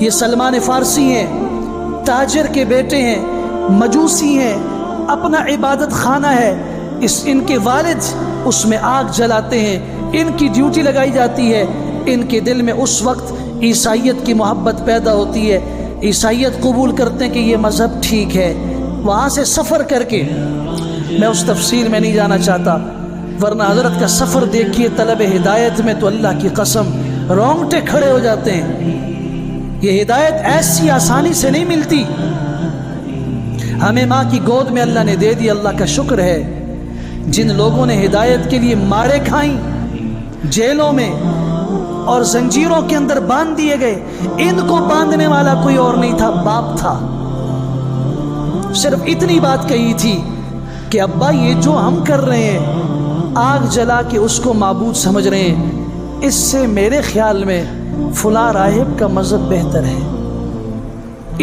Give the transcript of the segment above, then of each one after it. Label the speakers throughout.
Speaker 1: یہ سلمان فارسی ہیں، تاجر کے بیٹے ہیں، مجوسی ہیں، اپنا عبادت خانہ ہے، ان کے والد اس میں آگ جلاتے ہیں، ان کی ڈیوٹی لگائی جاتی ہے۔ ان کے دل میں اس وقت عیسائیت کی محبت پیدا ہوتی ہے، عیسائیت قبول کرتے ہیں کہ یہ مذہب ٹھیک ہے۔ وہاں سے سفر کر کے، میں اس تفصیل میں نہیں جانا چاہتا، ورنہ حضرت کا سفر دیکھیے طلب ہدایت میں تو اللہ کی قسم رونگٹے کھڑے ہو جاتے ہیں۔ یہ ہدایت ایسی آسانی سے نہیں ملتی، ہمیں ماں کی گود میں اللہ نے دے دی، اللہ کا شکر ہے۔ جن لوگوں نے ہدایت کے لیے مارے کھائیں، جیلوں میں اور زنجیروں کے اندر باندھ دیے گئے، ان کو باندھنے والا کوئی اور نہیں تھا، باپ تھا۔ صرف اتنی بات کہی تھی کہ ابا یہ جو ہم کر رہے ہیں، آگ جلا کے اس کو معبود سمجھ رہے ہیں، اس سے میرے خیال میں فلاں راہب کا مذہب بہتر ہے۔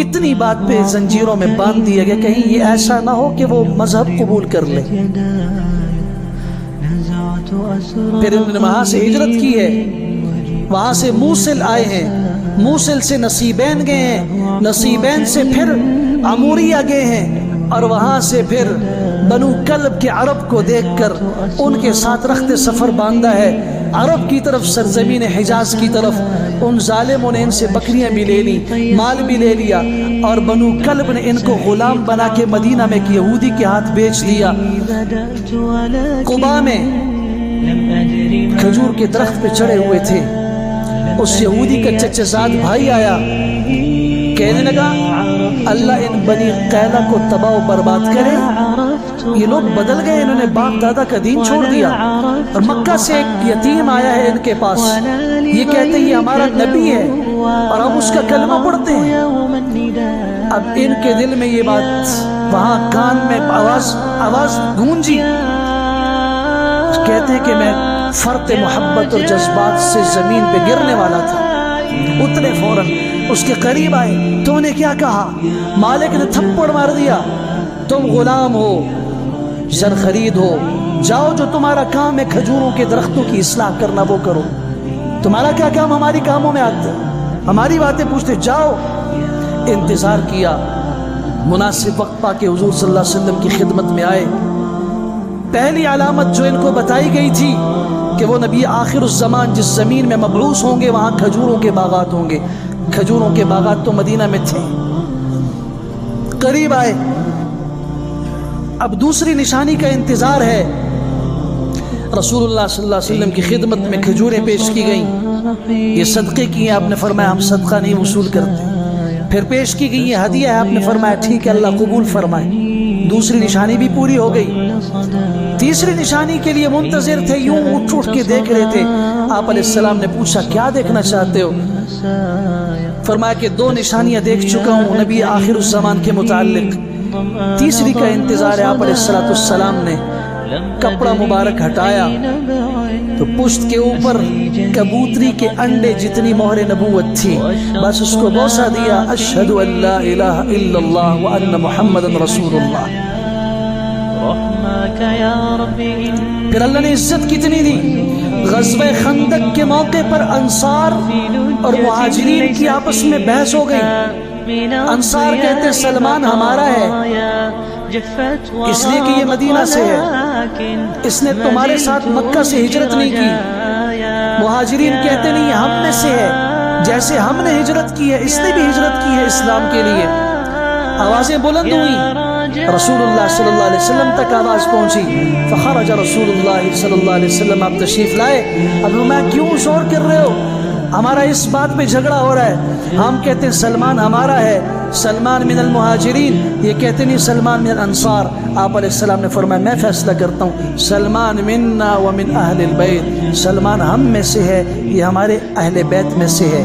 Speaker 1: اتنی بات پہ زنجیروں میں باندھ دیا گیا، کہیں یہ ایسا نہ ہو کہ وہ مذہب قبول کر لے۔ پھر انہوں نے وہاں سے ہجرت کی ہے، وہاں سے موصل آئے ہیں، موصل سے نصیبین گئے ہیں، نصیبین سے پھر عموریہ گئے ہیں، اور وہاں سے پھر بنو کلب کے عرب کو دیکھ کر ان کے ساتھ رخت سفر باندھا ہے، عرب کی طرف، سرزمین حجاز کی طرف۔ ان ظالموں نے ان سے بکریاں بھی لے لی، مال بھی لے لیا، اور بنو کلب نے ان کو غلام بنا کے مدینہ میں ایک یہودی کے ہاتھ بیچ دیا۔ قباء میں کھجور کے درخت پہ چڑھے ہوئے تھے، اس یہودی کا چچا زاد بھائی آیا، کہنے لگا اللہ ان بنی قیلہ کو تباہ و برباد کرے، یہ لوگ بدل گئے، انہوں نے باپ دادا کا دین چھوڑ دیا۔ اور مکہ سے ایک یتیم آیا ہے ان کے پاس، یہ کہتے ہیں یہ ہمارا نبی ہے اور ہم اس کا کلمہ پڑھتے ہیں۔ اب ان کے دل میں یہ بات، وہاں کان میں آواز گونجی، کہتے ہیں کہ میں فرط محبت اور جذبات سے زمین پہ گرنے والا تھا، اتنے فوراً اس کے قریب آئے، تو نے کیا کہا؟ مالک نے تھپڑ مار دیا، تم غلام ہو، زر خرید ہو، جاؤ جو تمہارا کام ہے کھجوروں کے درختوں کی اصلاح کرنا وہ کرو، تمہارا کیا کام ہماری کاموں میں آتے، ہماری باتیں پوچھتے، جاؤ۔ انتظار کیا، مناسب وقت پا کے حضور صلی اللہ علیہ وسلم کی خدمت میں آئے۔ پہلی علامت جو ان کو بتائی گئی تھی کہ وہ نبی آخر الزمان جس زمین میں مبعوث ہوں گے وہاں کھجوروں کے باغات ہوں گے۔ کھجوروں کے باغات تو مدینہ میں تھے۔ قریب آئے، اب دوسری نشانی کا انتظار ہے۔ رسول اللہ صلی اللہ علیہ وسلم کی خدمت میں کھجوریں پیش کی گئیں، یہ صدقے کی ہیں، آپ نے فرمایا ہم صدقہ نہیں وصول کرتے۔ پھر پیش کی گئی یہ ہدیہ ہے، آپ نے فرمایا ٹھیک ہے اللہ قبول فرمائے۔ دوسری نشانی بھی پوری ہو گئی۔ تیسری نشانی کے لیے منتظر تھے، یوں اٹھ اٹھ کے دیکھ رہے تھے۔ آپ علیہ السلام نے پوچھا کیا دیکھنا چاہتے ہو؟ فرمایا کہ 2 نشانیاں دیکھ چکا ہوں نبی آخر الزمان کے متعلق، تیسری کا انتظار ہے۔ آپ علیہ السلام نے کپڑا مبارک ہٹایا تو پشت کے اوپر کبوتری کے انڈے جتنی مہر نبوت تھی، بس اس کو بوسہ دیا، اشہد ان لا الہ الا اللہ وان محمد رسول اللہ۔ پھر اللہ نے عزت کتنی دی، غزوہ خندق کے موقع پر انصار اور مہاجرین کی آپس میں بحث ہو گئی۔ انصار کہتے ہیں سلمان ہمارا ہے اس لیے کہ یہ مدینہ سے ہے، اس نے تمہارے ساتھ مکہ سے ہجرت نہیں کی۔ مہاجرین کہتے نہیں ہم میں سے ہے، جیسے ہم نے ہجرت کی ہے اس نے بھی ہجرت کی ہے اسلام کے لیے۔ آوازیں بلند ہوئی، رسول اللہ صلی اللہ علیہ وسلم تک آواز پہنچی، فخرج رسول اللہ صلی اللہ علیہ وسلم، آپ تشریف لائے۔ اب میں کیوں شور کر رہے ہو؟ ہمارا اس بات پہ جھگڑا ہو رہا ہے، ہم کہتے ہیں سلمان ہمارا ہے، سلمان من المہاجرین، یہ کہتے نہیں سلمان من الانصار۔ آپ علیہ السلام نے فرمایا میں فیصلہ کرتا ہوں، سلمان منا ومن اہل البیت، سلمان ہم میں سے ہے، یہ ہمارے اہل بیت میں سے ہے۔